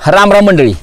राम राम मंडळी।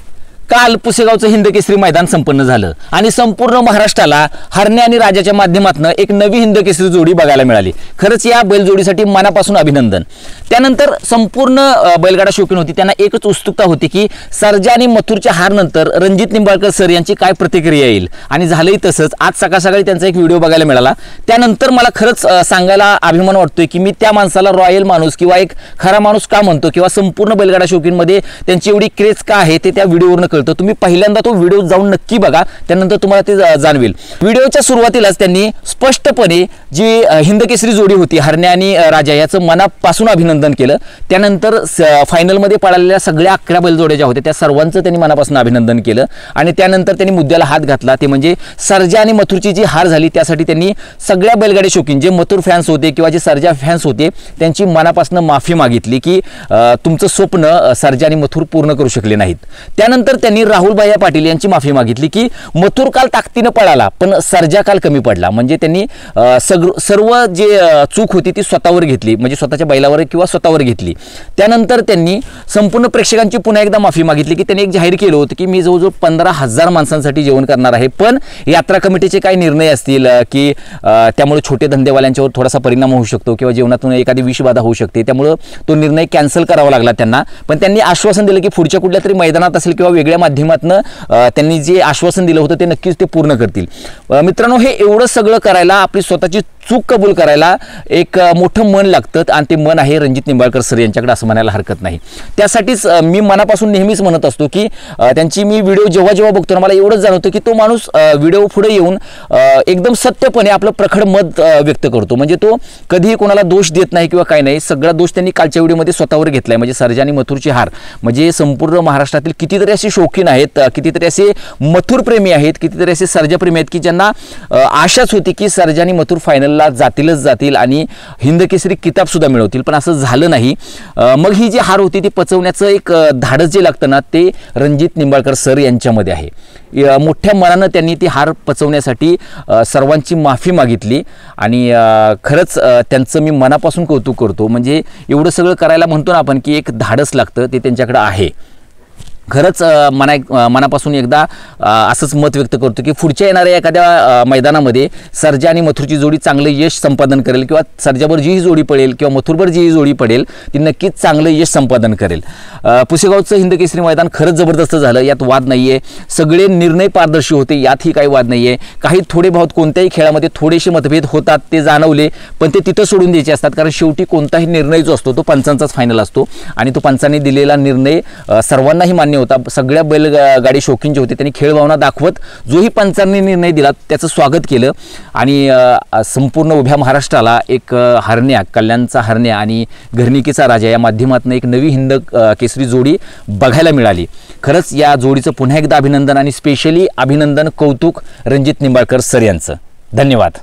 काल पुसेगावचं हिंद केसरी मैदान संपन्न झालं आणि संपूर्ण महाराष्ट्राला हरणे आणि राजाच्या माध्यमातून एक नवी हिंद केसरी जोडी बघायला मिळाली। खरंच या बैलजोडीसाठी मनापासून अभिनंदन। त्यानंतर संपूर्ण बैलगाडा शौकीन होती त्यांना एकच उत्सुकता होती की सर्जा आणि मथुरच्या हार नंतर रणजित निंबाळकर सर यांची काय प्रतिक्रिया येईल आणि झालंही तसंच। आज सकाळ सकाळी त्यांचा एक व्हिडिओ बघायला मिळाला। त्यानंतर मला खरंच सांगायला अभिमान वाटतोय की मी त्या माणसाला रॉयल माणूस किंवा एक खरा माणूस का म्हणतो किंवा संपूर्ण बैलगाडा शौकीनमध्ये त्यांची एवढी क्रेज का आहे ते त्या व्हिडिओवरून कळतं। तुम्ही पहिल्यांदा तो व्हिडिओ जाऊन नक्की बघा, त्यानंतर तुम्हाला ते जाणवेल। व्हिडिओच्या सुरुवातीलाच त्यांनी स्पष्टपणे जी हिंद केसरी जोडी होती हरणे आणि राजा याचं मनापासून अभिनंदन केलं। त्यानंतर फायनल मध्ये पळालेल्या सगळ्या 11 बैलजोड्या ज्या होत्या त्या सर्वांचं त्यांनी मनापासून अभिनंदन केलं आणि त्यानंतर त्यांनी मुद्द्याला हात घातला, ते म्हणजे सर्जा आणि मथुरची जी हार झाली त्यासाठी त्यांनी सगळ्या बैलगाडी शौकीन जे मथुर फॅन्स होते किंवा जे सर्जा फॅन्स होते त्यांची मनापासून माफी मागितली की तुमचं स्वप्न सर्जा आणि मथुर पूर्ण करू शकले नाहीत। त्यानंतर त्यांनी राहुल भैया पाटील यांची माफी मागितली की मथुर काल ताकदीने पळाला पण सर्जा काल कमी पडला, म्हणजे त्यांनी सर्व जे चूक होती ती स्वतःवर घेतली, म्हणजे स्वतःच्या बैलावर किंवा स्वतःवर घेतली। त्यानंतर त्यांनी संपूर्ण प्रेक्षकांची पुन्हा एकदा माफी मागितली की त्यांनी एक जाहीर केलं होतं की मी जवळजवळ 15,000 माणसांसाठी जेवण करणार आहे, पण यात्रा कमिटीचे काही निर्णय असतील की त्यामुळे छोटे धंदेवाल्यांच्यावर थोडासा परिणाम होऊ शकतो किंवा जेवणातून एखादी विषबाधा होऊ शकते, त्यामुळे तो निर्णय कॅन्सल करावा लागला त्यांना। पण त्यांनी आश्वासन दिलं की पुढच्या कुठल्या तरी मैदानात असेल किंवा वेगळ्या माध्यमातून त्यांनी जे आश्वासन दिलं होतं ते नक्कीच ते पूर्ण करतील। मित्रांनो, हे एवढं सगळं करायला आपली स्वतःची चूक कबूल करायला एक मोठं मन लागतं आणि ते मन आहे रणजित निंबाळकर सर यांच्याकडे, असं म्हणायला हरकत नाही। त्यासाठीच मी मनापासून नेहमीच म्हणत असतो की त्यांची मी व्हिडिओ जेव्हा जेव्हा बघतो मला एवढंच जाणवतं की तो माणूस व्हिडिओ पुढे येऊन एकदम सत्यपणे आपलं प्रखड मत व्यक्त करतो, म्हणजे तो कधीही कोणाला दोष देत नाही किंवा काही नाही। सगळा दोष त्यांनी कालच्या व्हिडिओमध्ये स्वतःवर घेतलाय, म्हणजे सर्जा आणि मथुरची हार, म्हणजे संपूर्ण महाराष्ट्रातील कितीतरी असे शौकीन आहेत, कितीतरी असे मथुर प्रेमी आहेत, कितीतरी असे सर्जा प्रेमी आहेत की ज्यांना आशाच होती की सर्जा आणि मथुर फायनलला जातील आणि हिंद केसरी किताब सुद्धा मिळवतील, पण असं झालं नाही। मग ही जी हार होती ती पचवण्याचं एक धाडस जे लागतं ना ते रणजित निंबाळकर सर यांच्यामध्ये आहे। मोठ्या मनानं त्यांनी ती हार पचवण्यासाठी सर्वांची माफी मागितली आणि खरंच त्यांचं मी मनापासून कौतुक करतो। म्हणजे एवढं सगळं करायला म्हणतो ना आपण की एक धाडस लागतं, ते त्यांच्याकडे आहे। खरंच मनापासून एकदा असंच मत व्यक्त करतो की पुढच्या येणाऱ्या एखाद्या मैदानामध्ये सर्जा आणि मथुरची जोडी चांगलं यश संपादन करेल किंवा सर्जावर जी ही जोडी पडेल किंवा मथुरवर जी ही जोडी पडेल ती नक्कीच चांगलं यश संपादन करेल। पुसेगावचं हिंद केसरी मैदान खरंच जबरदस्त झालं, यात वाद नाहीये। सगळे निर्णय पारदर्शी होते, यातही काही वाद नाहीये। काही थोडे बहुत कोणत्याही खेळामध्ये थोडेसे मतभेद होतात ते जाणवले, पण ते तिथं सोडून द्यायचे असतात, कारण शेवटी कोणताही निर्णय जो असतो तो पंचांचाच फायनल असतो आणि तो पंचांनी दिलेला निर्णय सर्वांनाही मान्य होता। सगळ्या बैलगाडी शौकीन जे होते त्यांनी खेळ भावना दाखवत जोही पंचांनी निर्णय दिला त्याचं स्वागत केलं आणि संपूर्ण उभ्या महाराष्ट्राला एक हरण्या, कल्याणचा हरण्या आणि घरणिकेचा राजा या माध्यमातून एक नवी हिंद केसरी जोडी बघायला मिळाली। खरंच या जोडीचं पुन्हा एकदा अभिनंदन आणि स्पेशली अभिनंदन, कौतुक रणजित निंबाळकर सर यांचं। धन्यवाद।